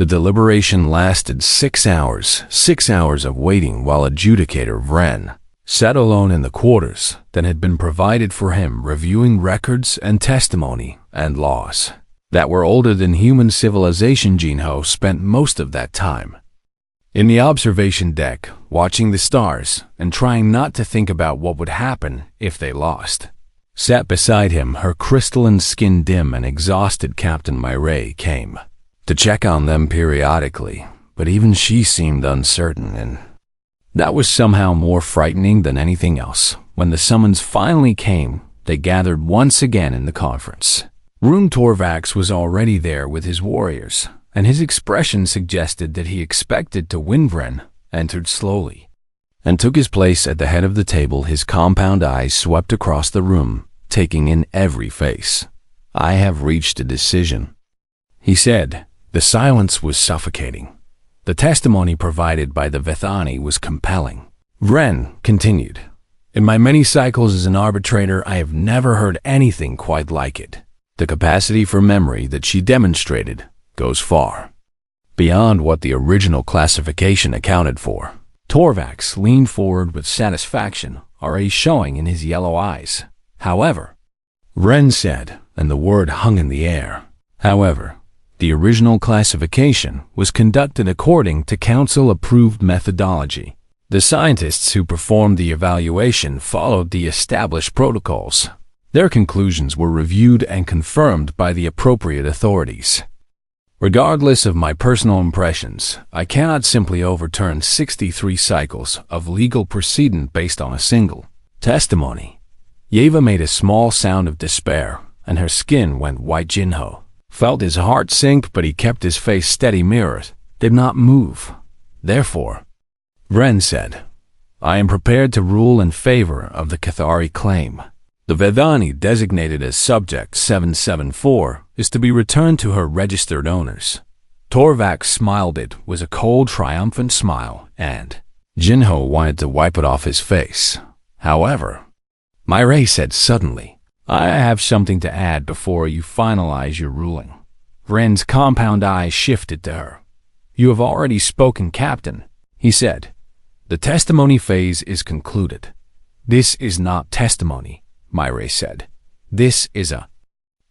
The deliberation lasted 6 hours, 6 hours of waiting while adjudicator Vren sat alone in the quarters that had been provided for him, reviewing records and testimony and laws that were older than human civilization. Jinho spent most of that time in the observation deck, watching the stars and trying not to think about what would happen if they lost. Sat beside him, her crystalline skin dim and exhausted, Captain Mireille came to check on them periodically, but even she seemed uncertain, and that was somehow more frightening than anything else. When the summons finally came, they gathered once again in the conference room. Torvax was already there with his warriors, and his expression suggested that he expected to win. Vren entered slowly and took his place at the head of the table. His compound eyes swept across the room, taking in every face. "I have reached a decision," he said. The silence was suffocating. The testimony provided by the Vethani was compelling. Vren continued, "In my many cycles as an arbitrator, I have never heard anything quite like it. The capacity for memory that she demonstrated goes far beyond what the original classification accounted for." Torvax leaned forward with satisfaction already showing in his yellow eyes. "However," Vren said, and the word hung in the air, "however, the original classification was conducted according to council-approved methodology. The scientists who performed the evaluation followed the established protocols. Their conclusions were reviewed and confirmed by the appropriate authorities. Regardless of my personal impressions, I cannot simply overturn 63 cycles of legal precedent based on a single testimony." Yeva made a small sound of despair, and her skin went white. Jinho felt his heart sink, but he kept his face steady. Mirrors did not move. "Therefore," Vren said, "I am prepared to rule in favor of the Cathari claim. The Vedani designated as Subject 774 is to be returned to her registered owners." Torvax smiled. It was a cold, triumphant smile, and Jinho wanted to wipe it off his face. "However," Mireille said suddenly, "I have something to add before you finalize your ruling." Vren's compound eyes shifted to her. "You have already spoken, Captain," he said. "The testimony phase is concluded." "This is not testimony," Mireille said. "This is a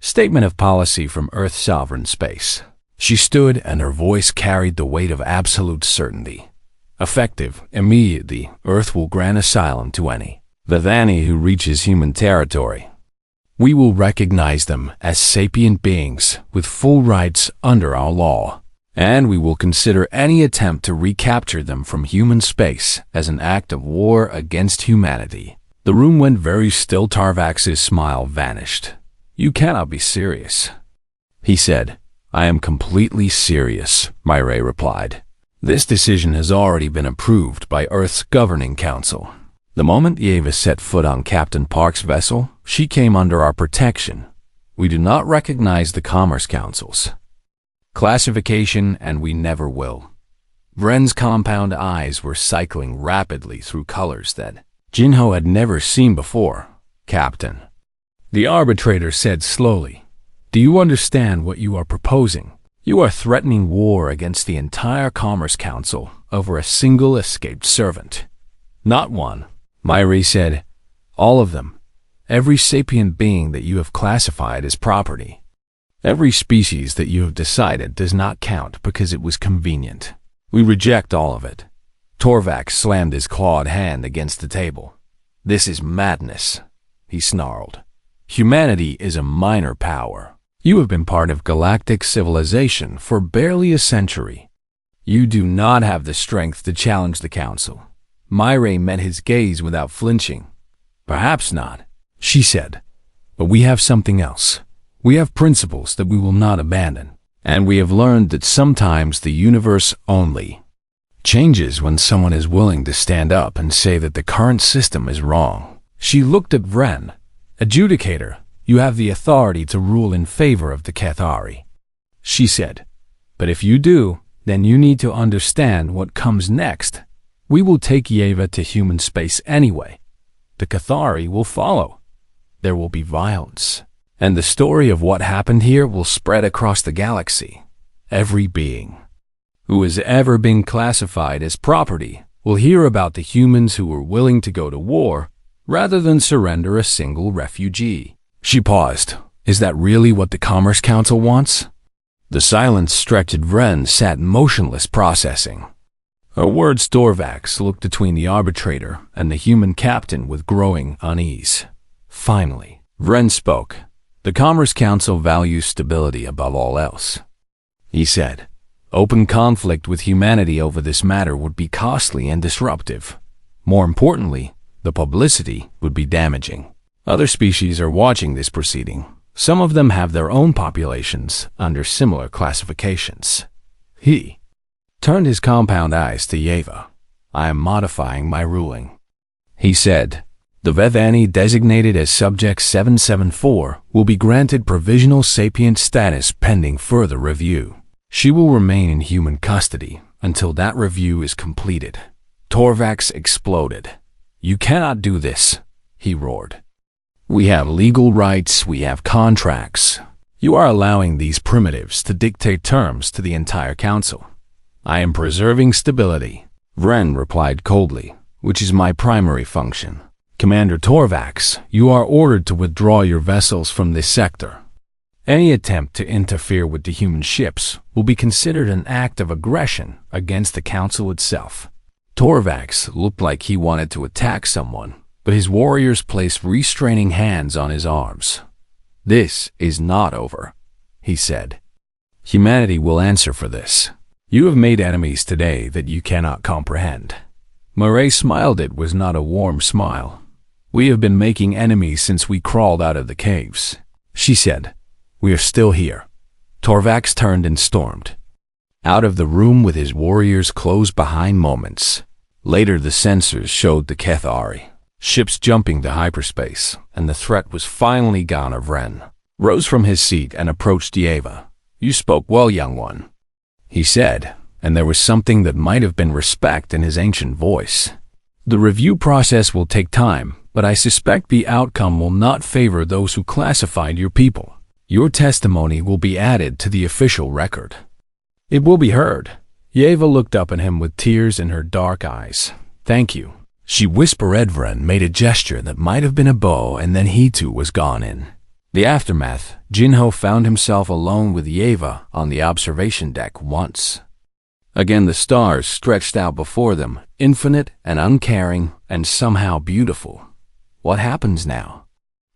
statement of policy from Earth sovereign space." She stood, and her voice carried the weight of absolute certainty. "Effective immediately, Earth will grant asylum to any Vedani who reaches human territory. We will recognize them as sapient beings with full rights under our law, and we will consider any attempt to recapture them from human space as an act of war against humanity." The room went very still. Torvax's smile vanished. "You cannot be serious," he said. "I am completely serious," Mireille replied. "This decision has already been approved by Earth's governing council. The moment Yeva set foot on Captain Park's vessel, she came under our protection. We do not recognize the Commerce Council's classification, and we never will." Vren's compound eyes were cycling rapidly through colors that Jinho had never seen before. "Captain," the arbitrator said slowly, "do you understand what you are proposing? You are threatening war against the entire Commerce Council over a single escaped servant." "Not one," Mireille said. "All of them. Every sapient being that you have classified as property. Every species that you have decided does not count because it was convenient. We reject all of it." Torvax slammed his clawed hand against the table. "This is madness," he snarled. "Humanity is a minor power. You have been part of galactic civilization for barely a century. You do not have the strength to challenge the council." Mireille met his gaze without flinching. "Perhaps not," she said, "but we have something else. We have principles that we will not abandon, and we have learned that sometimes the universe only changes when someone is willing to stand up and say that the current system is wrong." She looked at Vren. "Adjudicator, you have the authority to rule in favor of the Cathari," she said. "But if you do, then you need to understand what comes next. We will take Yeva to human space anyway. The Cathari will follow. There will be violence, and the story of what happened here will spread across the galaxy. Every being who has ever been classified as property will hear about the humans who were willing to go to war rather than surrender a single refugee. She paused. Is that really what the Commerce Council wants? The silence-stretched Vren sat motionless, processing. Her words Torvax looked between the arbitrator and the human captain with growing unease. Finally, Vren spoke. The Commerce Council values stability above all else. He said, open conflict with humanity over this matter would be costly and disruptive. More importantly, the publicity would be damaging. Other species are watching this proceeding. Some of them have their own populations under similar classifications. He turned his compound eyes to Yeva. I am modifying my ruling. He said, the Vevani designated as Subject 774 will be granted provisional sapient status pending further review. She will remain in human custody until that review is completed. Torvax exploded. You cannot do this, he roared. We have legal rights, we have contracts. You are allowing these primitives to dictate terms to the entire council. I am preserving stability, Vren replied coldly, which is my primary function. Commander Torvax, you are ordered to withdraw your vessels from this sector. Any attempt to interfere with the human ships will be considered an act of aggression against the council itself. Torvax looked like he wanted to attack someone, but his warriors placed restraining hands on his arms. This is not over, he said. Humanity will answer for this. You have made enemies today that you cannot comprehend. Murray smiled. It was not a warm smile. We have been making enemies since we crawled out of the caves, she said. We are still here. Torvax turned and stormed out of the room with his warriors close behind moments. Later the sensors showed the Kethari. Ships jumping to hyperspace, and the threat was finally gone. Vren rose from his seat and approached Yeva. You spoke well, young one, he said, and there was something that might have been respect in his ancient voice. The review process will take time, but I suspect the outcome will not favor those who classified your people. Your testimony will be added to the official record. It will be heard. Yeva looked up at him with tears in her dark eyes. Thank you, she whispered. Vren made a gesture that might have been a bow, and then he too was gone. In the aftermath, Jinho found himself alone with Yeva on the observation deck once. Again the stars stretched out before them, infinite and uncaring and somehow beautiful. What happens now?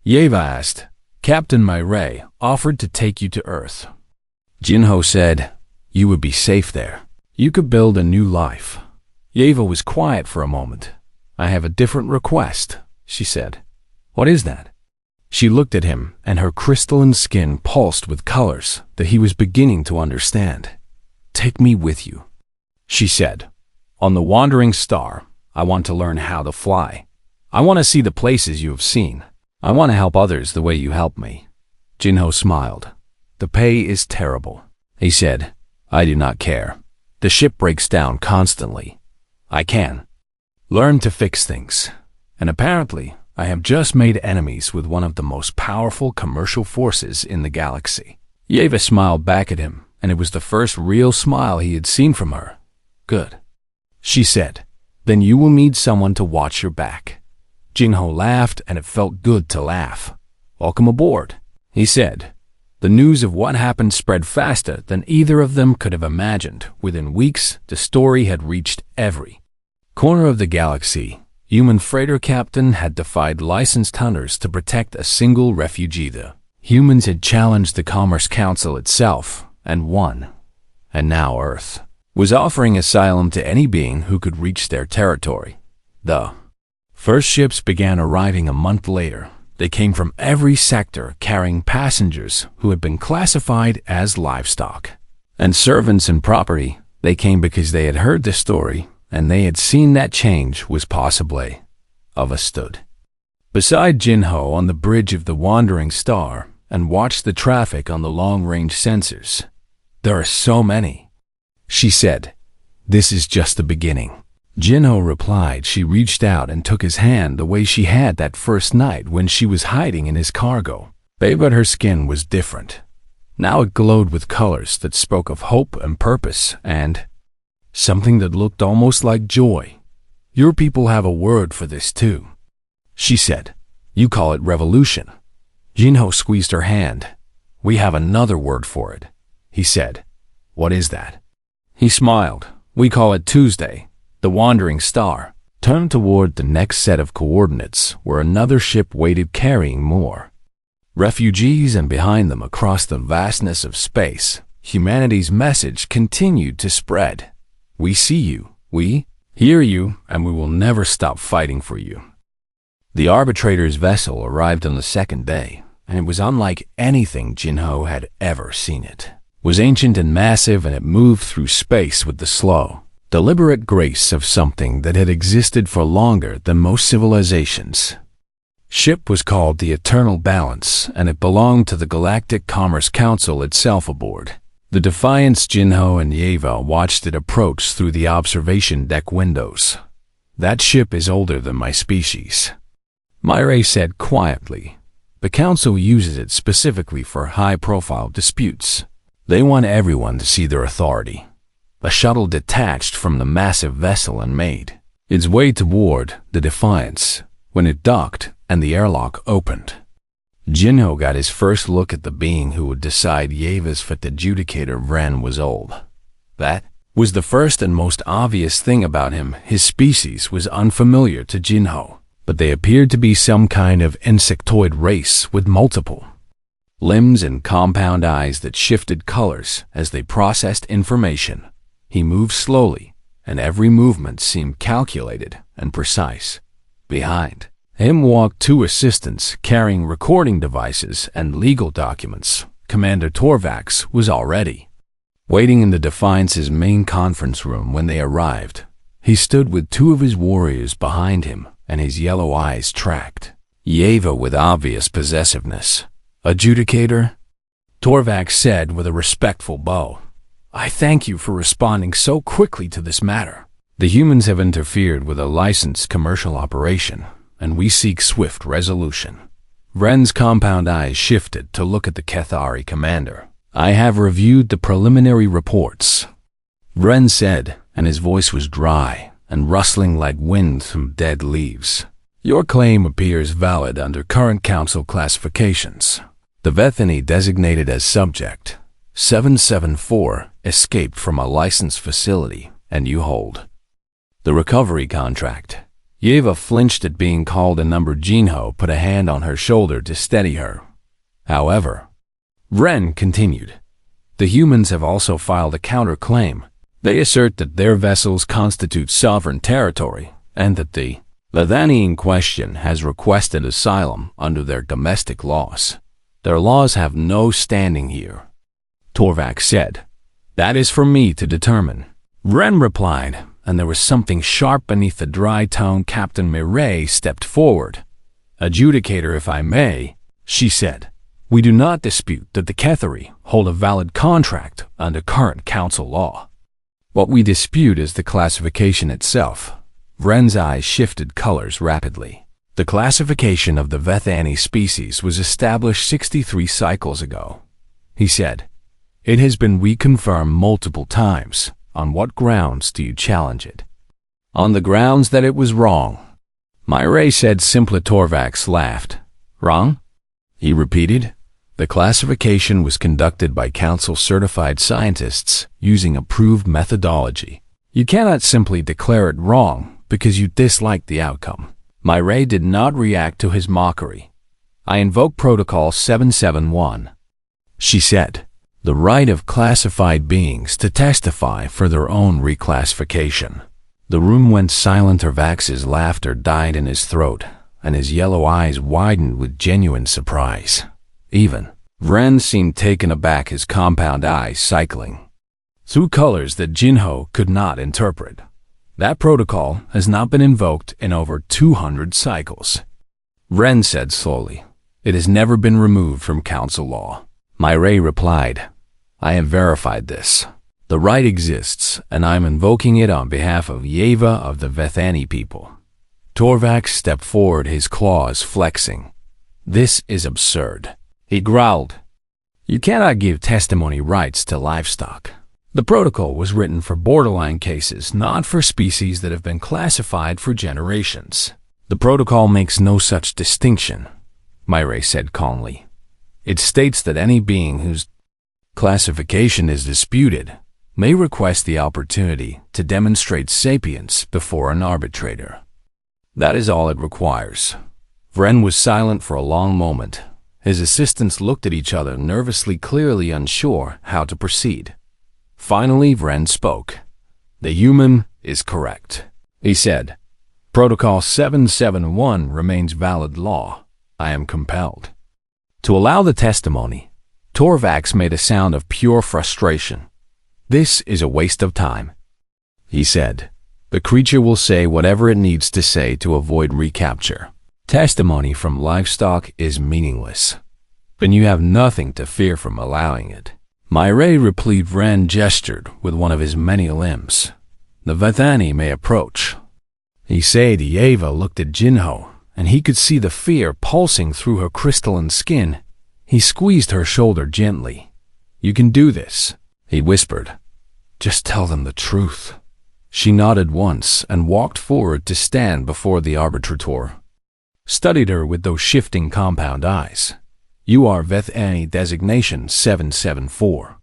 Yeva asked. Captain Myray offered to take you to Earth. Jinho said, you would be safe there. You could build a new life. Yeva was quiet for a moment. I have a different request, she said. What is that? She looked at him, and her crystalline skin pulsed with colors that he was beginning to understand. Take me with you, she said. On the wandering star, I want to learn how to fly. I want to see the places you have seen. I want to help others the way you help me. Jinho smiled. The pay is terrible, he said. I do not care. The ship breaks down constantly. I can learn to fix things. And apparently, I have just made enemies with one of the most powerful commercial forces in the galaxy. Yeva smiled back at him, and it was the first real smile he had seen from her. Good, she said. Then you will need someone to watch your back. Jinho laughed, and it felt good to laugh. Welcome aboard, he said. The news of what happened spread faster than either of them could have imagined. Within weeks, the story had reached every corner of the galaxy. Human freighter captain had defied licensed hunters to protect a single refugee. The humans had challenged the Commerce Council itself and won. And now Earth was offering asylum to any being who could reach their territory. The first ships began arriving a month later. They came from every sector carrying passengers who had been classified as livestock. And servants and property, they came because they had heard the story and they had seen that change was possibly understood. Beside Jinho on the bridge of the Wandering Star and watched the traffic on the long-range sensors. There are so many, she said. This is just the beginning. Jinho replied. She reached out and took his hand the way she had that first night when she was hiding in his cargo. But her skin was different. Now it glowed with colors that spoke of hope and purpose, and something that looked almost like joy. Your people have a word for this too, she said. You call it revolution. Jinho squeezed her hand. We have another word for it, he said. What is that? He smiled. We call it Tuesday, the wandering star. Turned toward the next set of coordinates where another ship waited carrying more refugees, and behind them, across the vastness of space, humanity's message continued to spread. We see you, we hear you, and we will never stop fighting for you. The arbitrator's vessel arrived on the second day, and it was unlike anything Jinho had ever seen. It was ancient and massive, and it moved through space with the slow, deliberate grace of something that had existed for longer than most civilizations. Ship was called the Eternal Balance, and it belonged to the Galactic Commerce Council itself aboard. The Defiance, Jinho and Yeva watched it approach through the observation deck windows. That ship is older than my species, Myre said quietly. The Council uses it specifically for high-profile disputes. They want everyone to see their authority. A shuttle detached from the massive vessel and made its way toward the Defiance when it docked and the airlock opened. Jinho got his first look at the being who would decide Yeva's fate. Adjudicator Vren was old. That was the first and most obvious thing about him. His species was unfamiliar to Jinho, but they appeared to be some kind of insectoid race with multiple limbs and compound eyes that shifted colors as they processed information. He moved slowly, and every movement seemed calculated and precise. Behind him walked two assistants carrying recording devices and legal documents. Commander Torvax was already waiting in the Defiance's main conference room when they arrived. He stood with two of his warriors behind him, and his yellow eyes tracked Yeva with obvious possessiveness. Adjudicator, Torvax said with a respectful bow. I thank you for responding so quickly to this matter. The humans have interfered with a licensed commercial operation, and we seek swift resolution. Vren's compound eyes shifted to look at the Kethari commander. I have reviewed the preliminary reports, Vren said, and his voice was dry and rustling like wind from dead leaves. Your claim appears valid under current council classifications. The Vethany designated as subject 774 escaped from a licensed facility, and you hold the recovery contract. Yeva flinched at being called a number. Jinho put a hand on her shoulder to steady her. However, Vren continued, the humans have also filed a counterclaim. They assert that their vessels constitute sovereign territory, and that the Vethany in question has requested asylum under their domestic laws. Their laws have no standing here, Torvax said. That is for me to determine, Vren replied, and there was something sharp beneath the dry tone. Captain Mireille stepped forward. Adjudicator, if I may, she said. We do not dispute that the Kethari hold a valid contract under current council law. What we dispute is the classification itself. Vren's eyes shifted colors rapidly. The classification of the Vethany species was established 63 cycles ago, he said. It has been reconfirmed multiple times. On what grounds do you challenge it? On the grounds that it was wrong, Myre said simply. Torvax laughed. Wrong? He repeated. The classification was conducted by council-certified scientists using approved methodology. You cannot simply declare it wrong because you dislike the outcome. Myre did not react to his mockery. I invoke Protocol 771, she said. The right of classified beings to testify for their own reclassification. The room went silent. Torvax's laughter died in his throat, and his yellow eyes widened with genuine surprise. Even Vren seemed taken aback, his compound eyes cycling through colors that Jinho could not interpret. That protocol has not been invoked in over 200 cycles, Vren said slowly. It has never been removed from council law. Myre replied. I have verified this. The right exists, and I am invoking it on behalf of Yeva of the Vethany people. Torvax stepped forward, his claws flexing. This is absurd, he growled. You cannot give testimony rights to livestock. The protocol was written for borderline cases, not for species that have been classified for generations. The protocol makes no such distinction, Myre said calmly. It states that any being whose classification is disputed may request the opportunity to demonstrate sapience before an arbitrator. That is all it requires. Vren was silent for a long moment. His assistants looked at each other nervously, clearly unsure how to proceed. Finally, Vren spoke. "The human is correct," he said. "Protocol 771 remains valid law. I am compelled." To allow the testimony, Torvax made a sound of pure frustration. "This is a waste of time," he said. "The creature will say whatever it needs to say to avoid recapture. Testimony from livestock is meaningless. Then you have nothing to fear from allowing it." Myre replied. Vren gestured with one of his many limbs. "The Vethani may approach." He said. Yeva looked at Jinho, and he could see the fear pulsing through her crystalline skin. He squeezed her shoulder gently. "You can do this," he whispered. "Just tell them the truth." She nodded once and walked forward to stand before the arbitrator. Studied her with those shifting compound eyes. "You are Vethani designation 774,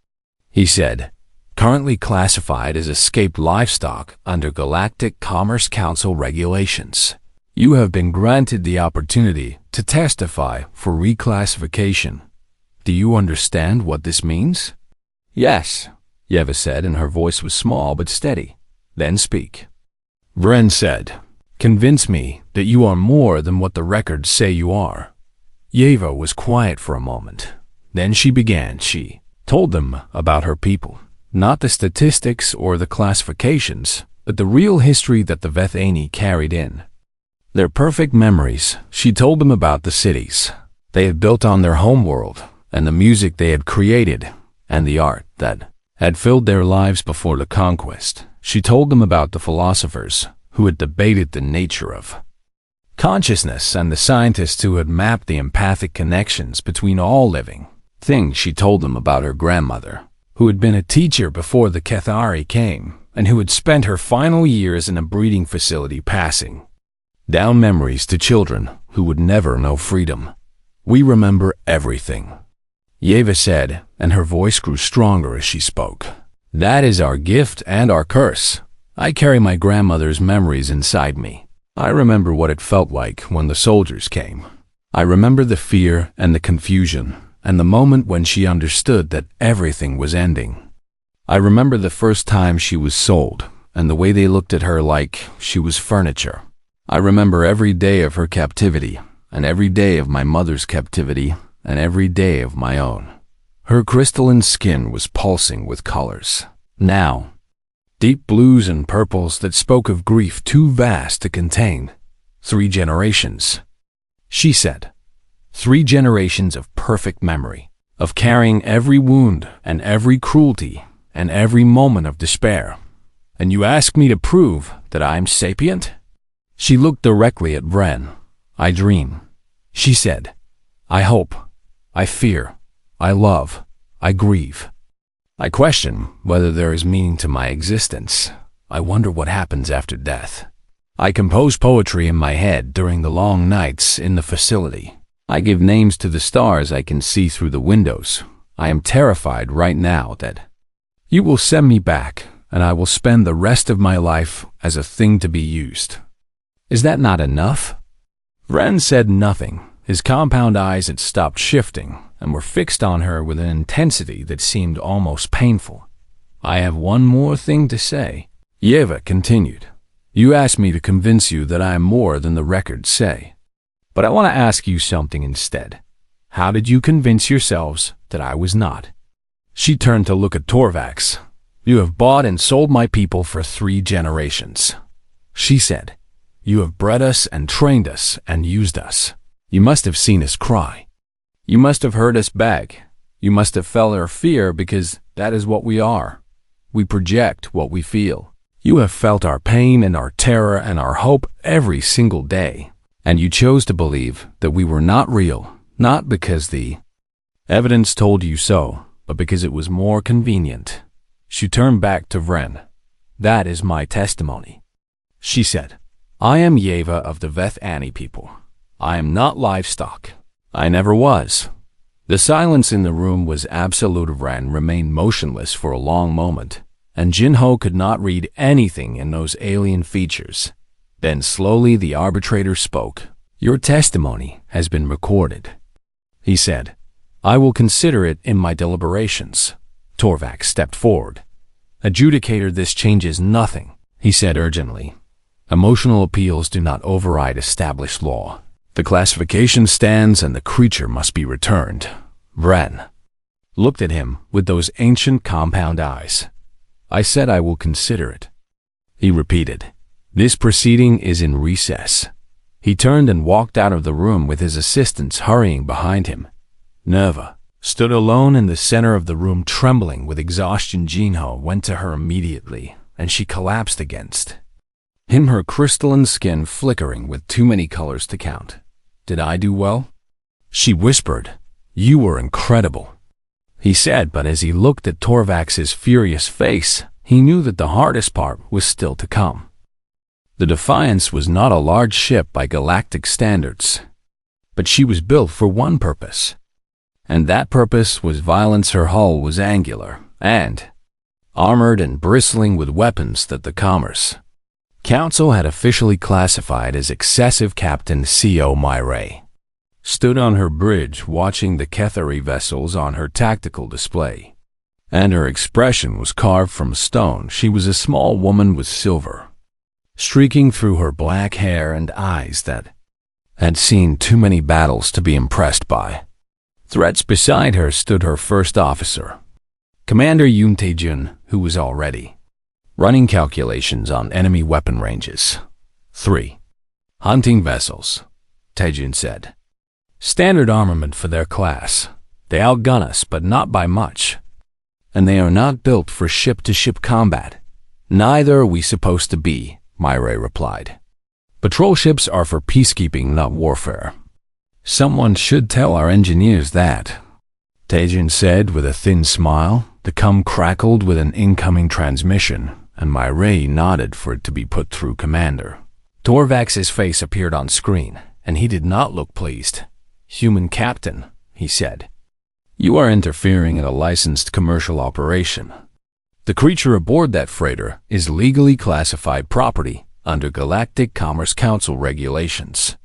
he said, "currently classified as escaped livestock under Galactic Commerce Council regulations. You have been granted the opportunity to testify for reclassification. Do you understand what this means?" "Yes," Yeva said, and her voice was small but steady. "Then speak." Vren said, "Convince me that you are more than what the records say you are." Yeva was quiet for a moment. Then she began. She told them about her people, not the statistics or the classifications, but the real history that the Vethani carried in. Their perfect memories. She told them about the cities they had built on their homeworld, and the music they had created, and the art that had filled their lives before the conquest. She told them about the philosophers who had debated the nature of consciousness and the scientists who had mapped the empathic connections between all living things. She told them about her grandmother, who had been a teacher before the Kethari came, and who had spent her final years in a breeding facility passing down memories to children who would never know freedom. "We remember everything," Yeva said, and her voice grew stronger as she spoke. "That is our gift and our curse. I carry my grandmother's memories inside me. I remember what it felt like when the soldiers came. I remember the fear and the confusion, and the moment when she understood that everything was ending. I remember the first time she was sold, and the way they looked at her like she was furniture. I remember every day of her captivity, and every day of my mother's captivity, and every day of my own. Her crystalline skin was pulsing with colors. Now, deep blues and purples that spoke of grief too vast to contain. 3 generations, she said. 3 generations of perfect memory, of carrying every wound and every cruelty and every moment of despair. And you ask me to prove that I'm sapient?" She looked directly at Vren. "I dream," she said. "I hope. I fear. I love. I grieve. I question whether there is meaning to my existence. I wonder what happens after death. I compose poetry in my head during the long nights in the facility. I give names to the stars I can see through the windows. I am terrified right now that you will send me back, and I will spend the rest of my life as a thing to be used. Is that not enough?" Vren said nothing. His compound eyes had stopped shifting and were fixed on her with an intensity that seemed almost painful. "I have one more thing to say," Yeva continued. "You asked me to convince you that I am more than the records say. But I want to ask you something instead. How did you convince yourselves that I was not?" She turned to look at Torvax. "You have bought and sold my people for 3 generations," she said. "You have bred us and trained us and used us. You must have seen us cry. You must have heard us beg. You must have felt our fear because that is what we are. We project what we feel. You have felt our pain and our terror and our hope every single day. And you chose to believe that we were not real, not because the evidence told you so, but because it was more convenient." She turned back to Vren. "That is my testimony," she said. "I am Yeva of the Veth Ani people. I am not livestock. I never was." The silence in the room was absolute. Vren remained motionless for a long moment, and Jinho could not read anything in those alien features. Then slowly the arbitrator spoke. "Your testimony has been recorded," he said. "I will consider it in my deliberations." Torvax stepped forward. "Adjudicator, this changes nothing," he said urgently. "Emotional appeals do not override established law. The classification stands and the creature must be returned." Vren looked at him with those ancient compound eyes. "I said I will consider it," he repeated. "This proceeding is in recess." He turned and walked out of the room with his assistants hurrying behind him. Nerva stood alone in the center of the room, trembling with exhaustion. Jinho went to her immediately, and she collapsed against him, her crystalline skin flickering with too many colors to count. "Did I do well?" she whispered. "You were incredible," he said, but as he looked at Torvax's furious face, he knew that the hardest part was still to come. The Defiance was not a large ship by galactic standards, but she was built for one purpose, and that purpose was violence. Her hull was angular and armored and bristling with weapons that the Commerce Council had officially classified as excessive. Captain Co. Myray stood on her bridge watching the Kethari vessels on her tactical display, and her expression was carved from stone. She was a small woman with silver streaking through her black hair and eyes that had seen too many battles to be impressed by threats. Beside her stood her first officer, Commander Yoon Tae-jun, who was already running calculations on enemy weapon ranges. 3 hunting vessels, Tae-jun said. Standard armament for their class. They outgun us, but not by much. And they are not built for ship-to-ship combat. Neither are we supposed to be, Myray replied. Patrol ships are for peacekeeping, not warfare. Someone should tell our engineers that, Tae-jun said with a thin smile. The com crackled with an incoming transmission, and Myray nodded for it to be put through. Commander Torvax's face appeared on screen, and he did not look pleased. "Human captain," he said, "you are interfering in a licensed commercial operation. The creature aboard that freighter is legally classified property under Galactic Commerce Council regulations.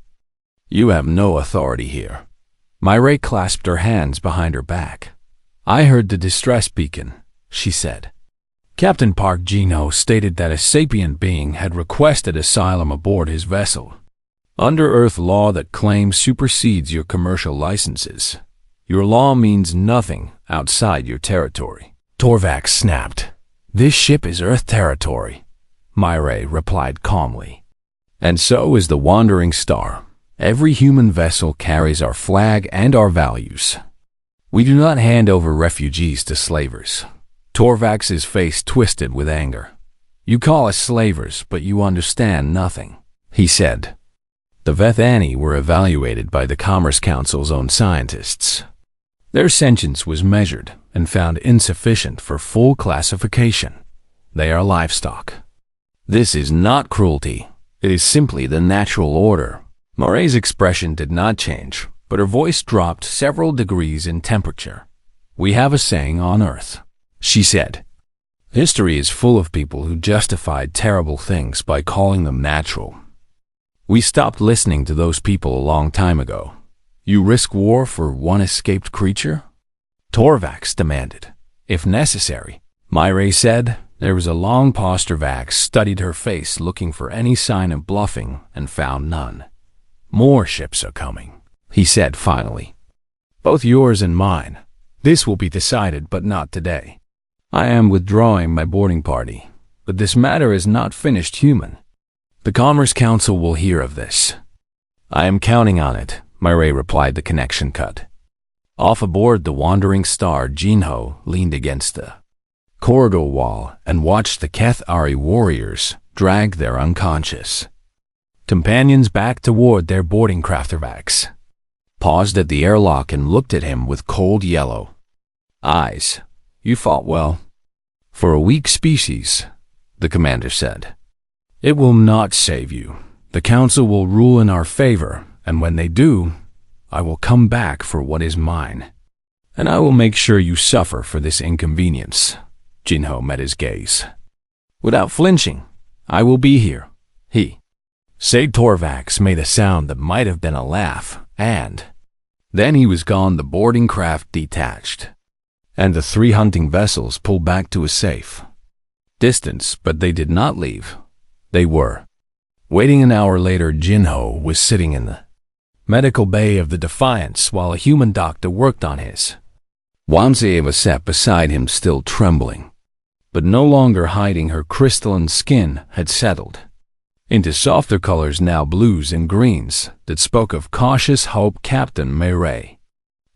You have no authority here." Myray clasped her hands behind her back. "I heard the distress beacon," she said. Captain Park Jino stated that a sapient being had requested asylum aboard his vessel. Under Earth law, that claim supersedes your commercial licenses. Your law means nothing outside your territory. Torvax snapped. "This ship is Earth territory," Myray replied calmly. "And so is the Wandering Star. Every human vessel carries our flag and our values. We do not hand over refugees to slavers." Torvax's face twisted with anger. "You call us slavers, but you understand nothing," he said. The Veth Ani were evaluated by the Commerce Council's own scientists. Their sentience was measured and found insufficient for full classification. They are livestock. This is not cruelty. It is simply the natural order. Moray's expression did not change, but her voice dropped several degrees in temperature. "We have a saying on Earth," she said. "History is full of people who justified terrible things by calling them natural. We stopped listening to those people a long time ago. You risk war for one escaped creature?" Torvax demanded. "If necessary," Myray said. There was a long pause. Torvax studied her face, looking for any sign of bluffing, and found none. "More ships are coming," he said finally. "Both yours and mine. This will be decided, but not today. I am withdrawing my boarding party, but this matter is not finished. Human. The Commerce Council will hear of this." "I am counting on it," Myray replied. The connection cut. Off aboard the Wandering Star, Jinho leaned against the corridor wall and watched the Kethari warriors drag their unconscious companions back toward their boarding craft. Torvax paused at the airlock and looked at him with cold yellow eyes. "You fought well." For a weak species, the commander said. It will not save you. The council will rule in our favor, and when they do, I will come back for what is mine. And I will make sure you suffer for this inconvenience. Jinho met his gaze. Without flinching, I will be here, he said. Torvax made a sound that might have been a laugh, and then he was gone. The boarding craft detached, and the 3 hunting vessels pulled back to a safe distance, but they did not leave. They were waiting. An hour later, Jinho was sitting in the medical bay of the Defiance while a human doctor worked on his. Wanzieva sat beside him, still trembling, but no longer hiding. Her crystalline skin had settled into softer colors, now blues and greens, that spoke of cautious hope. Captain Mayray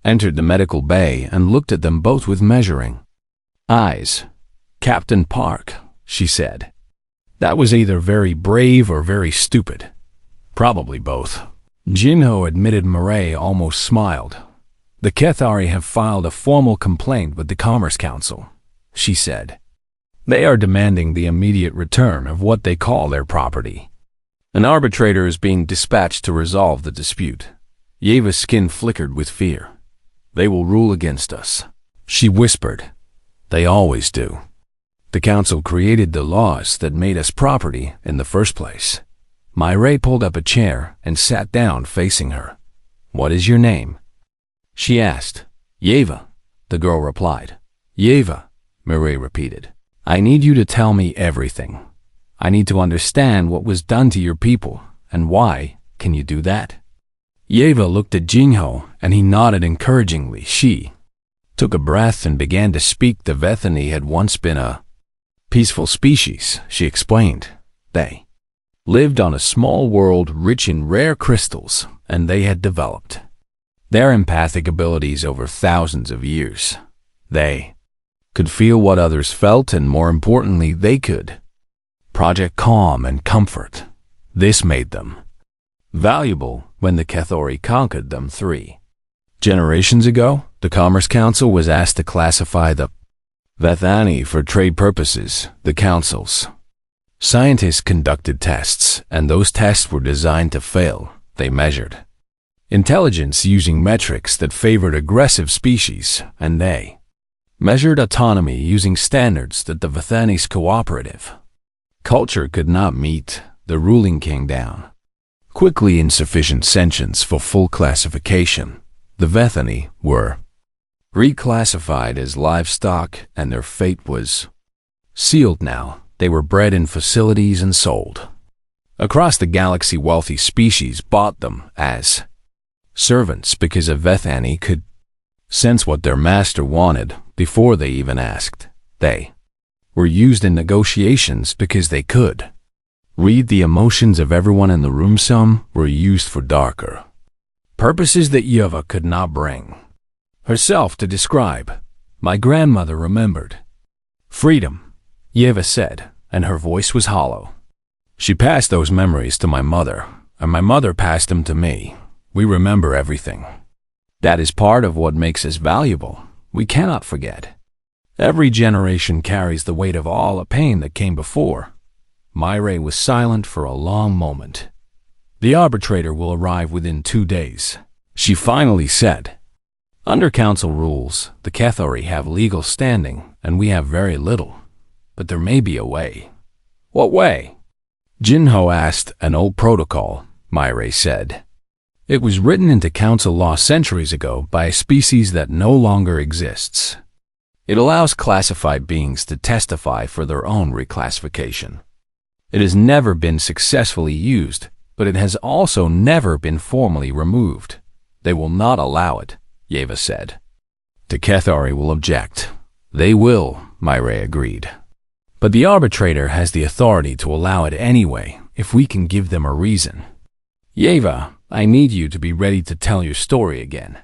entered the medical bay and looked at them both with measuring eyes. Captain Park, she said. That was either very brave or very stupid. Probably both. Jinho admitted. Mayray almost smiled. The Kethari have filed a formal complaint with the Commerce Council, she said. They are demanding the immediate return of what they call their property. An arbitrator is being dispatched to resolve the dispute. Yeva's skin flickered with fear. They will rule against us, she whispered. They always do. The council created the laws that made us property in the first place. Mayray pulled up a chair and sat down facing her. What is your name? She asked. Yeva, the girl replied. Yeva, Mayray repeated. I need you to tell me everything. I need to understand what was done to your people and why. Can you do that? Yeva looked at Jinho and he nodded encouragingly. She took a breath and began to speak. The Vethani had once been a peaceful species, she explained. They lived on a small world rich in rare crystals, and they had developed their empathic abilities over thousands of years. They could feel what others felt, and more importantly, they could project calm and comfort. This made them valuable when the Kethori conquered them 3 generations ago. The Commerce Council was asked to classify the Vethani for trade purposes. The council's scientists conducted tests, and those tests were designed to fail. They measured intelligence using metrics that favored aggressive species, and they measured autonomy using standards that the Vethani's cooperative culture could not meet. The ruling came down quickly. Insufficient sentience for full classification. The Vethani were reclassified as livestock, and their fate was sealed. Now they were bred in facilities and sold across the galaxy. Wealthy species bought them as servants because a Vethani could sense what their master wanted before they even asked. They were used in negotiations because they could read the emotions of everyone in the room. Some were used for darker purposes that Yeva could not bring herself to describe. My grandmother remembered freedom, Yeva said, and her voice was hollow. She passed those memories to my mother, and my mother passed them to me. We remember everything. That is part of what makes us valuable. We cannot forget. Every generation carries the weight of all the pain that came before. Mayray was silent for a long moment. The arbitrator will arrive within 2 days, she finally said. Under council rules, the Kethori have legal standing, and we have very little. But there may be a way. What way? Jinho asked. An old protocol, Mayray said. It was written into council law centuries ago by a species that no longer exists. It allows classified beings to testify for their own reclassification. It has never been successfully used, but it has also never been formally removed. They will not allow it, Yeva said. The Kethari will object. They will, Mayray agreed. But the arbitrator has the authority to allow it anyway, if we can give them a reason. Yeva, I need you to be ready to tell your story again.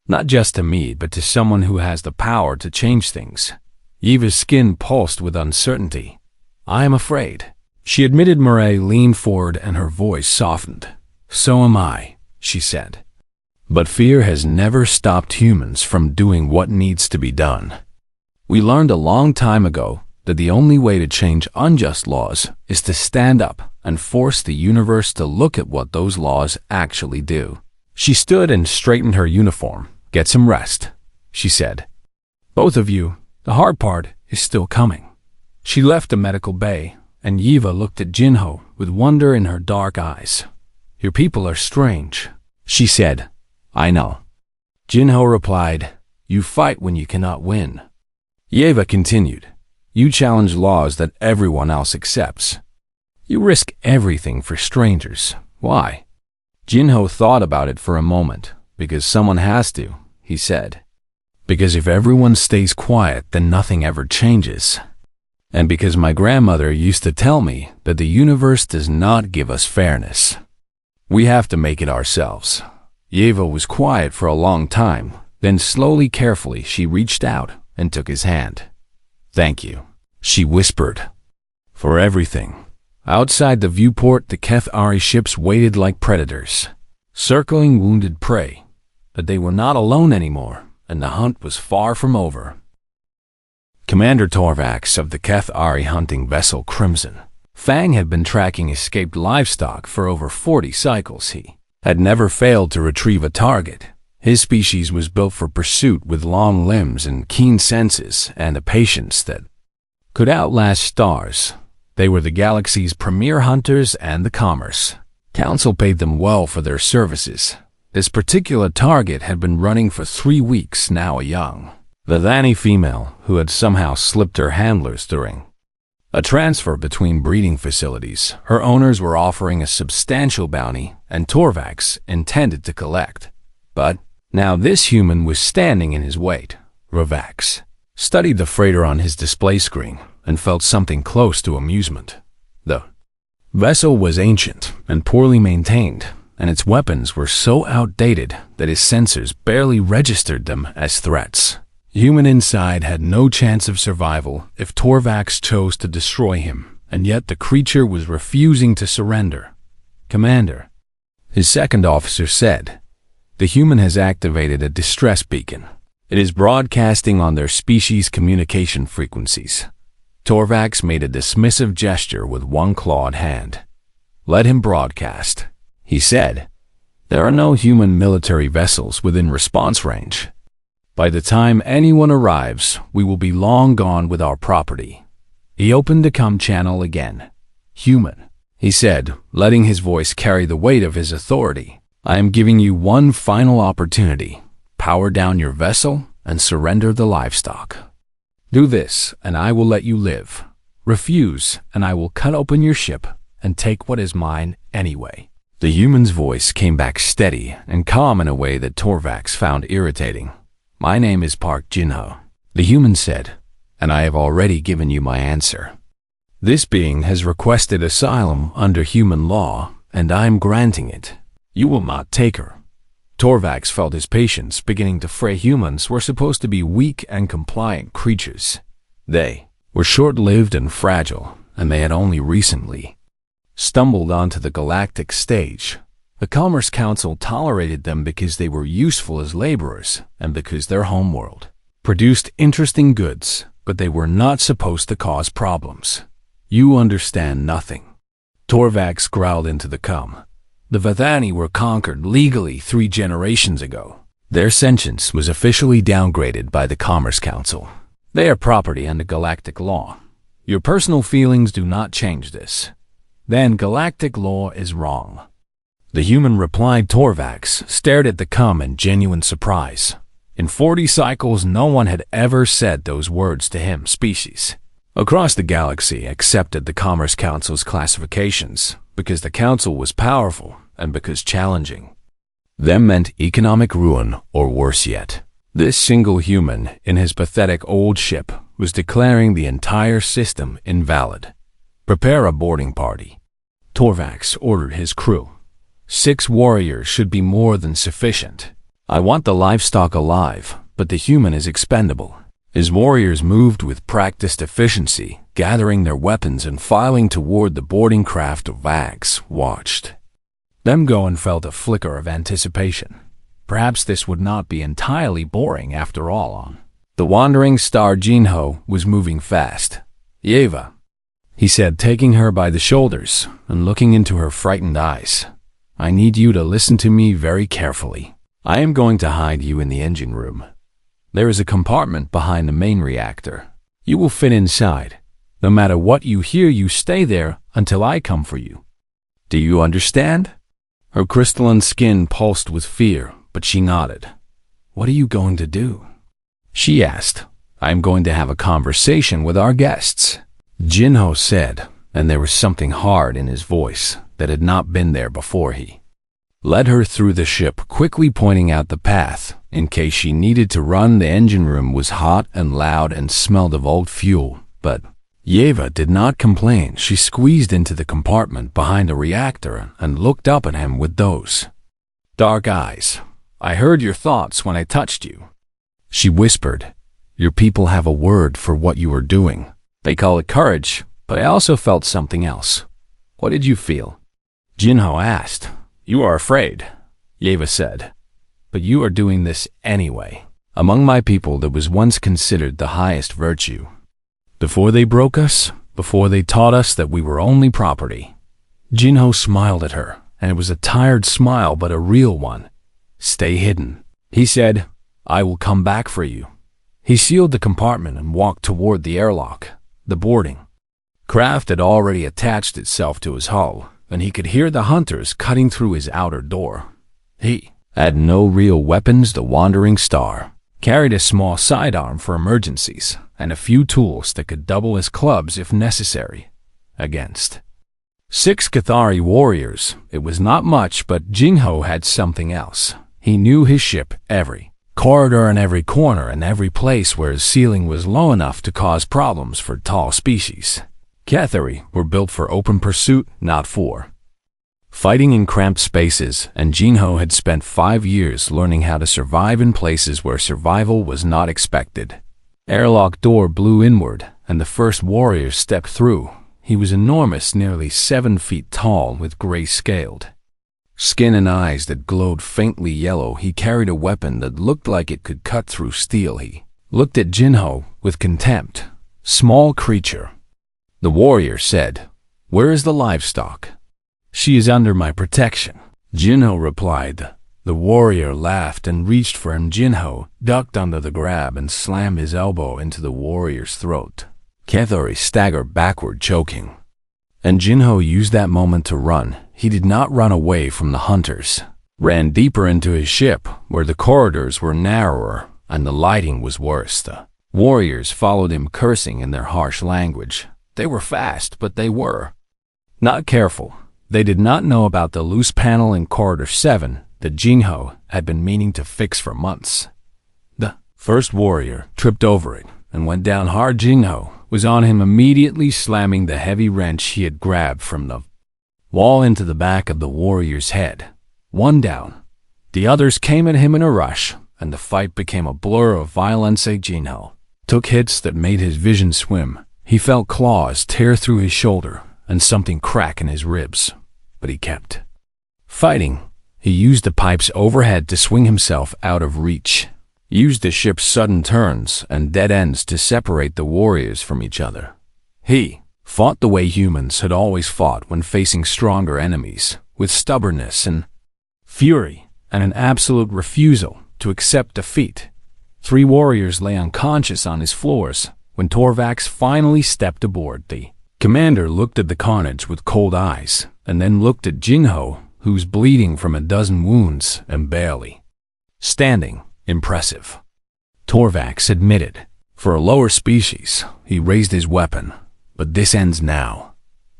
Not just to me, but to someone who has the power to change things. Yeva's skin pulsed with uncertainty. I am afraid, she admitted. Mayray leaned forward and her voice softened. So am I, she said. But fear has never stopped humans from doing what needs to be done. We learned a long time ago that the only way to change unjust laws is to stand up and force the universe to look at what those laws actually do. She stood and straightened her uniform. "Get some rest," she said. "Both of you, the hard part is still coming." She left the medical bay, and Eva looked at Jinho with wonder in her dark eyes. "Your people are strange," she said. "I know." Jinho replied, "You fight when you cannot win." Eva continued, "You challenge laws that everyone else accepts. You risk everything for strangers. Why?" Jinho thought about it for a moment. "Because someone has to," he said. "Because if everyone stays quiet, then nothing ever changes. And because my grandmother used to tell me that the universe does not give us fairness. We have to make it ourselves." Eva was quiet for a long time. Then slowly, carefully, she reached out and took his hand. "Thank you," she whispered, "for everything." Outside the viewport, the Kethari ships waited like predators, circling wounded prey. But they were not alone anymore, and the hunt was far from over. Commander Torvax of the Kethari hunting vessel Crimson Fang had been tracking escaped livestock for over 40 cycles. He had never failed to retrieve a target. His species was built for pursuit with long limbs and keen senses and a patience that could outlast stars. They were the galaxy's premier hunters, and the Commerce Council paid them well for their services. This particular target had been running for 3 weeks now, a young Vithani female who had somehow slipped her handlers during a transfer between breeding facilities. Her owners were offering a substantial bounty, and Torvax intended to collect. But now this human was standing in his way. Rovax studied the freighter on his display screen and felt something close to amusement. The vessel was ancient and poorly maintained, and its weapons were so outdated that his sensors barely registered them as threats. Human inside had no chance of survival if Torvax chose to destroy him, and yet the creature was refusing to surrender. "Commander," his second officer said, "the human has activated a distress beacon. It is broadcasting on their species' communication frequencies." Torvax made a dismissive gesture with one clawed hand. "Let him broadcast," he said. "There are no human military vessels within response range. By the time anyone arrives, we will be long gone with our property." He opened the comm channel again. "Human," he said, letting his voice carry the weight of his authority. "I am giving you one final opportunity. Power down your vessel and surrender the livestock. Do this, and I will let you live. Refuse, and I will cut open your ship and take what is mine anyway." The human's voice came back steady and calm in a way that Torvax found irritating. "My name is Park Jinho," the human said, "and I have already given you my answer. This being has requested asylum under human law, and I am granting it. You will not take her." Torvax felt his patience beginning to fray. Humans were supposed to be weak and compliant creatures. They were short-lived and fragile, and they had only recently stumbled onto the galactic stage. The Commerce Council tolerated them because they were useful as laborers and because their homeworld produced interesting goods, but they were not supposed to cause problems. "You understand nothing," Torvax growled into the comm. "The Vithani were conquered legally 3 generations ago. Their sentience was officially downgraded by the Commerce Council. They are property under galactic law. Your personal feelings do not change this. Then galactic law is wrong." The human replied. Torvax stared at the comm in genuine surprise. In 40 cycles, no one had ever said those words to him. Species across the galaxy accepted the Commerce Council's classifications because the Council was powerful and because challenging them meant economic ruin or worse yet. This single human in his pathetic old ship was declaring the entire system invalid. "Prepare a boarding party," Torvax ordered his crew. 6 warriors should be more than sufficient. "I want the livestock alive, but the human is expendable." His warriors moved with practiced efficiency, gathering their weapons and filing toward the boarding craft. Vax watched them go and felt a flicker of anticipation. Perhaps this would not be entirely boring after all. On the wandering star, Jinho was moving fast. Yeva, he said, taking her by the shoulders and looking into her frightened eyes. I need you to listen to me very carefully. I am going to hide you in the engine room. There is a compartment behind the main reactor. You will fit inside. No matter what you hear, you stay there until I come for you. Do you understand? Her crystalline skin pulsed with fear, but she nodded. What are you going to do? She asked. I am going to have a conversation with our guests, Jinho said, and there was something hard in his voice that had not been there before. He led her through the ship, quickly pointing out the path in case she needed to run. The engine room was hot and loud and smelled of old fuel, but Yeva did not complain. She squeezed into the compartment behind the reactor and looked up at him with those dark eyes. I heard your thoughts when I touched you, she whispered. Your people have a word for what you are doing. They call it courage, but I also felt something else. What did you feel? Jinho asked. You are afraid, Yeva said, but you are doing this anyway. Among my people that was once considered the highest virtue. Before they broke us, before they taught us that we were only property. Jinho smiled at her, and it was a tired smile but a real one. Stay hidden, he said. I will come back for you. He sealed the compartment and walked toward the airlock. The boarding craft had already attached itself to his hull, and he could hear the hunters cutting through his outer door. He had no real weapons. The wandering star carried a small sidearm for emergencies and a few tools that could double as clubs if necessary. Against 6 Cathari warriors, it was not much, but Jinho had something else. He knew his ship, every corridor and every corner and every place where his ceiling was low enough to cause problems for tall species. Cathari were built for open pursuit, not for fighting in cramped spaces, and Jinho had spent 5 years learning how to survive in places where survival was not expected. Airlock door blew inward, and the first warrior stepped through. He was enormous, nearly 7 feet tall, with gray-scaled skin and eyes that glowed faintly yellow. He carried a weapon that looked like it could cut through steel. He looked at Jinho with contempt. Small creature. The warrior said, Where is the livestock? She is under my protection, Jinho replied. The warrior laughed and reached for him. Jinho ducked under the grab and slammed his elbow into the warrior's throat. Cathari staggered backward, choking. And Jinho used that moment to run. He did not run away from the hunters. Ran deeper into his ship, where the corridors were narrower and the lighting was worse. The warriors followed him, cursing in their harsh language. They were fast, but they were not careful. They did not know about the loose panel in Corridor 7 that Jinho had been meaning to fix for months. The first warrior tripped over it and went down hard. Jinho was on him immediately, slamming the heavy wrench he had grabbed from the wall into the back of the warrior's head. One down. The others came at him in a rush, and the fight became a blur of violence. Jinho took hits that made his vision swim. He felt claws tear through his shoulder and something crack in his ribs, but he kept fighting. He used the pipes overhead to swing himself out of reach, used the ship's sudden turns and dead ends to separate the warriors from each other. He fought the way humans had always fought when facing stronger enemies, with stubbornness and fury, and an absolute refusal to accept defeat. 3 warriors lay unconscious on his floors when Torvax finally stepped aboard. The commander looked at the carnage with cold eyes, and then looked at Jinho, who was bleeding from a dozen wounds and barely standing. Impressive, Torvax admitted. For a lower species, he raised his weapon. But this ends now.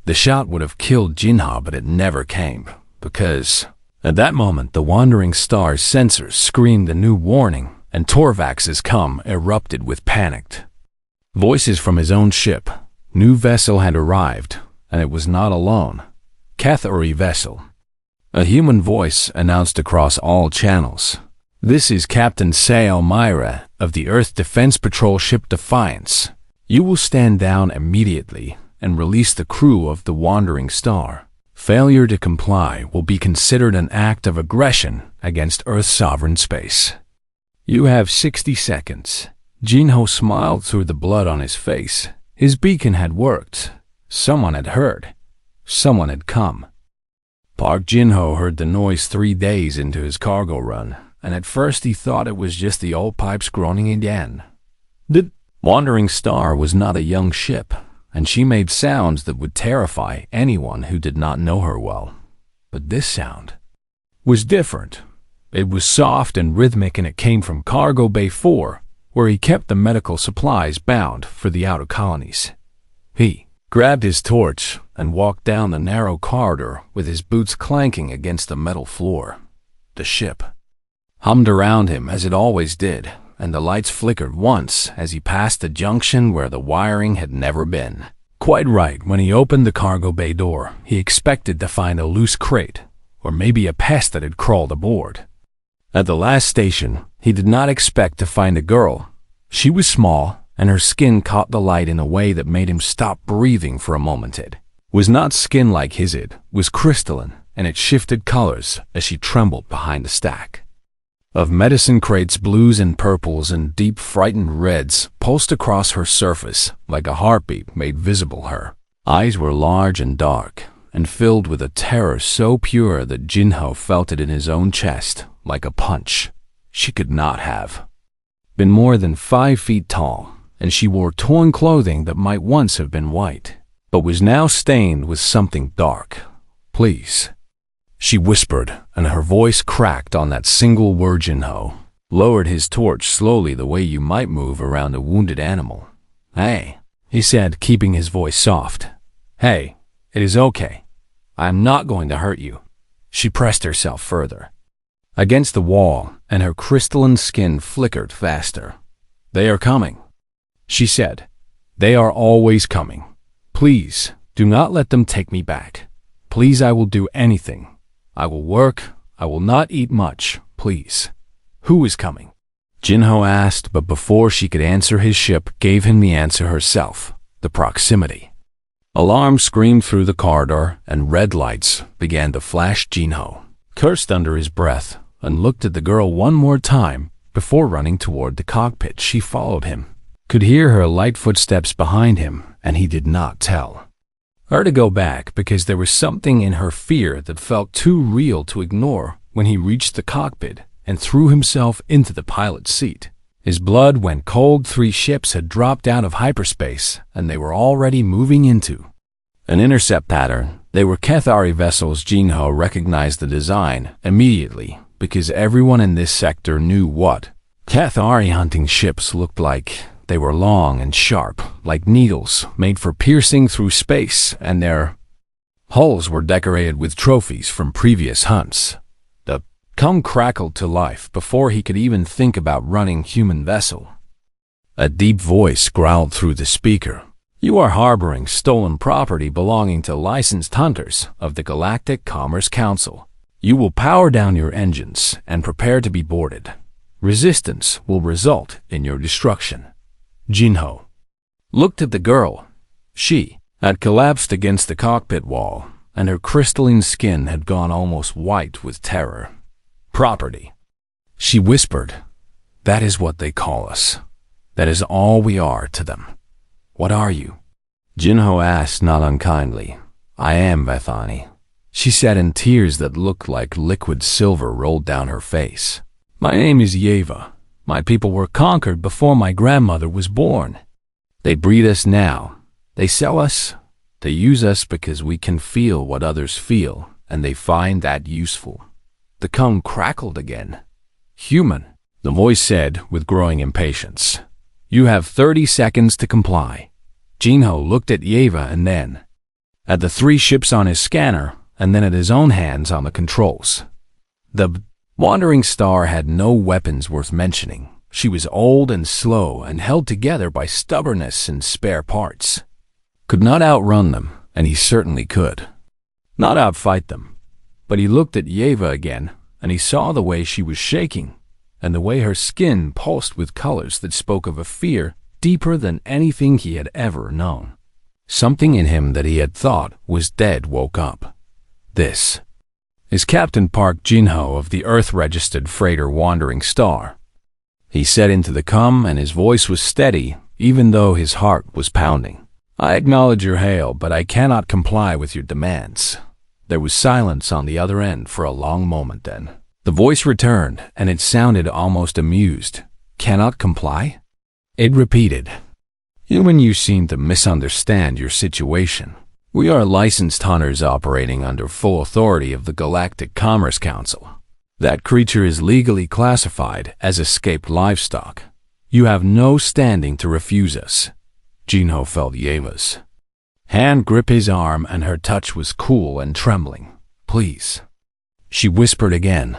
The shot would have killed Jinho, but it never came, because at that moment the wandering star's sensors screamed a new warning, and Torvax's cum erupted with panicked voices from his own ship. New vessel had arrived, and it was not alone. Cathari vessel. A human voice announced across all channels. This is Captain Sael Myra of the Earth Defense Patrol ship Defiance. You will stand down immediately and release the crew of the Wandering Star. Failure to comply will be considered an act of aggression against Earth's sovereign space. You have 60 seconds. Jinho smiled through the blood on his face. His beacon had worked. Someone had heard. Someone had come. Park Jin-ho heard the noise 3 days into his cargo run, and at first he thought it was just the old pipes groaning again. The Wandering Star was not a young ship, and she made sounds that would terrify anyone who did not know her well. But this sound was different. It was soft and rhythmic, and it came from Cargo Bay 4, where he kept the medical supplies bound for the outer colonies. He grabbed his torch and walked down the narrow corridor with his boots clanking against the metal floor. The ship hummed around him as it always did, and the lights flickered once as he passed the junction where the wiring had never been. Quite right, when he opened the cargo bay door, he expected to find a loose crate, or maybe a pest that had crawled aboard. At the last station, he did not expect to find a girl. She was small, and her skin caught the light in a way that made him stop breathing for a moment. It was not skin like his, it was crystalline, and it shifted colors as she trembled behind a stack of medicine crates. Blues and purples and deep frightened reds pulsed across her surface like a heartbeat made visible. Her eyes were large and dark, and filled with a terror so pure that Jin-ho felt it in his own chest like a punch. She could not have been more than 5 feet tall, and she wore torn clothing that might once have been white, but was now stained with something dark. "Please," she whispered, and her voice cracked on that single word. Jin-ho lowered his torch slowly, the way you might move around a wounded animal. "Hey," he said, keeping his voice soft. "Hey, it is okay. I am not going to hurt you." She pressed herself further against the wall, and her crystalline skin flickered faster. "They are coming," she said. "They are always coming. Please, do not let them take me back. Please, I will do anything. I will work. I will not eat much. Please." "Who is coming?" Jin-ho asked, but before she could answer, his ship gave him the answer herself: the proximity. Alarms screamed through the corridor, and red lights began to flash. Jin-ho cursed under his breath and looked at the girl one more time before running toward the cockpit. She followed him, could hear her light footsteps behind him, and he did not tell her to go back because there was something in her fear that felt too real to ignore. When he reached the cockpit and threw himself into the pilot's seat, his blood went cold. 3 ships had dropped out of hyperspace, and they were already moving into an intercept pattern. They were Cathari vessels. Jin-ho recognized the design immediately because everyone in this sector knew what Cathari hunting ships looked like. They were long and sharp, like needles made for piercing through space, and their hulls were decorated with trophies from previous hunts. The cum crackled to life before he could even think about running human vessel. A deep voice growled through the speaker. "You are harboring stolen property belonging to licensed hunters of the Galactic Commerce Council. You will power down your engines and prepare to be boarded. Resistance will result in your destruction." Jin-ho looked at the girl. She had collapsed against the cockpit wall, and her crystalline skin had gone almost white with terror. "Property," she whispered. "That is what they call us. That is all we are to them. What are you?" Jin-ho asked, not unkindly. "I am Bethany," she said, and tears that looked like liquid silver rolled down her face. "My name is Yeva. My people were conquered before my grandmother was born. They breed us now. They sell us. They use us because we can feel what others feel, and they find that useful." The cum crackled again. "Human," the voice said with growing impatience. "You have 30 seconds to comply." Jin-ho looked at Yeva and then at the 3 ships on his scanner, and then at his own hands on the controls. The Wandering Star had no weapons worth mentioning. She was old and slow and held together by stubbornness and spare parts. Could not outrun them, and he certainly could not outfight them. But he looked at Yeva again, and he saw the way she was shaking, and the way her skin pulsed with colors that spoke of a fear deeper than anything he had ever known. Something in him that he had thought was dead woke up. "This is Captain Park Jin-ho of the Earth-registered freighter Wandering Star," he said into the cum, and his voice was steady, even though his heart was pounding. I acknowledge your hail, but I cannot comply with your demands. There was silence on the other end for a long moment then. The voice returned, and it sounded almost amused. Cannot comply? It repeated. Human, you seem to misunderstand your situation. We are licensed hunters operating under full authority of the Galactic Commerce Council. That creature is legally classified as escaped livestock. You have no standing to refuse us. Jinho felt Yeva's hand grip his arm, and her touch was cool and trembling. Please. She whispered again.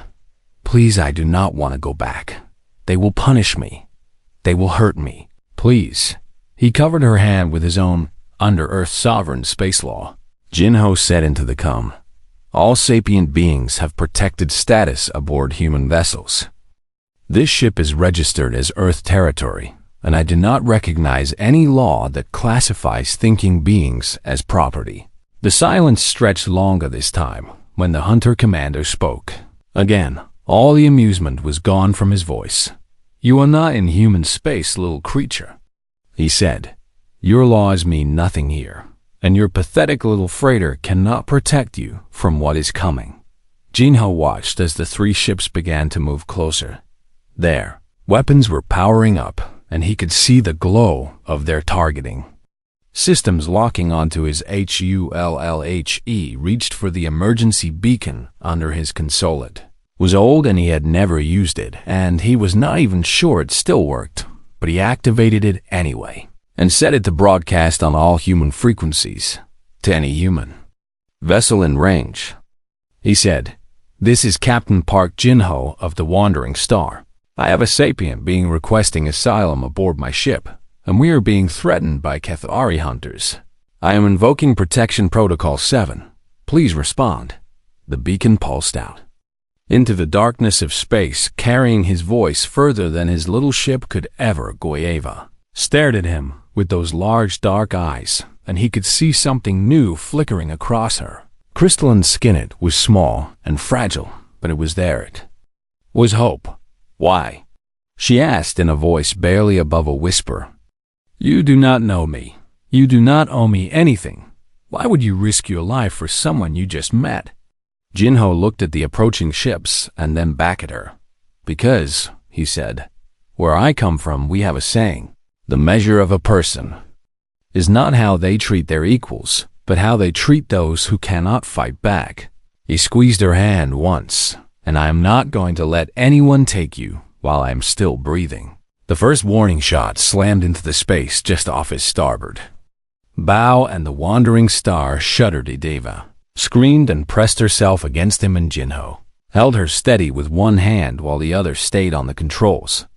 Please, I do not want to go back. They will punish me. They will hurt me. Please. He covered her hand with his own under-earth sovereign space law. Jinho said into the calm. All sapient beings have protected status aboard human vessels. This ship is registered as Earth territory, and I do not recognize any law that classifies thinking beings as property. The silence stretched longer this time, when the hunter commander spoke. Again, all the amusement was gone from his voice. You are not in human space, little creature, he said. Your laws mean nothing here, and your pathetic little freighter cannot protect you from what is coming. Jinho watched as the three ships began to move closer. Their weapons were powering up, and he could see the glow of their targeting. Systems locking onto his HULLHE reached for the emergency beacon under his console. It was old and he had never used it, and he was not even sure it still worked, but he activated it anyway and set it to broadcast on all human frequencies to any human vessel in range. He said, This is Captain Park Jinho of the Wandering Star. I have a sapient being requesting asylum aboard my ship, and we are being threatened by Cathari hunters. I am invoking Protection Protocol 7. Please respond. The beacon pulsed out into the darkness of space, carrying his voice further than his little ship could ever go. Eva stared at him with those large dark eyes, and he could see something new flickering across her. Crystalline skin. It was small and fragile, but it was there. It was hope. Why? She asked in a voice barely above a whisper. You do not know me. You do not owe me anything. Why would you risk your life for someone you just met? Jinho looked at the approaching ships and then back at her. Because, he said, where I come from we have a saying. The measure of a person is not how they treat their equals, but how they treat those who cannot fight back. He squeezed her hand once, and I am not going to let anyone take you while I am still breathing. The first warning shot slammed into the space just off his starboard bow, and the Wandering Star shuddered. Ideva screamed and pressed herself against him, and Jinho held her steady with one hand while the other stayed on the controls.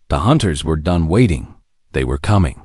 The hunters were done waiting. They were coming.